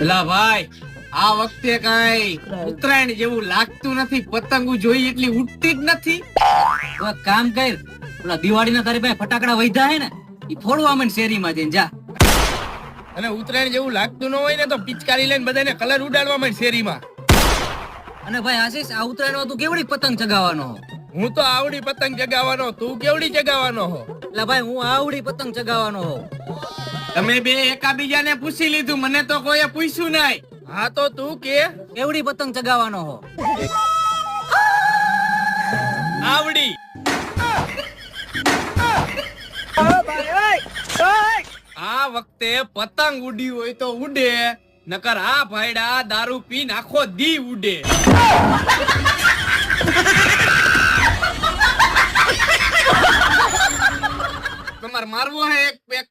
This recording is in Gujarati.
એલા ભાઈ, આ વખતે કઈ ઉત્તરાયણ જેવું લાગતું નથી. પતંગો જોઈ એટલી ઉડતી જ નથી. તો એક કામ કર, ઓલા દિવાળીના તારી પાસે ફટાકડા વૈધા હે ને, ઈ ફોડવા માંડ શેરીમાં જઈને જા. અને ઉત્તરાયણ જેવું લાગતું ન હોય ને તો પિચકારી લઈને બધાને કલર ઉડાડવા માંડ શેરીમાં. અને ભાઈ આશીષ, આ ઉત્તરાયણમાં તું કેવડી પતંગ ચગાવવાનો હો? હું તો આવડી પતંગ ચગાવવાનો, તું કેવડી ચગાવવાનો હો? એટલે ભાઈ હું આવડી પતંગ ચગાવવાનો હો. તમે બે એકાબીજાને પૂછી લીધું, મને તો કોઈએ પૂછ્યું નહીં. હા તો તું કે કેવડી પતંગ ચગાવવાનો હો? આવડી. આ વખતે પતંગ ઉડી હોય તો ઉડે, નકર આ ભાઈડા દારૂ પીને આખો દી ઉડે. તમારે મારવો હે એક પેક?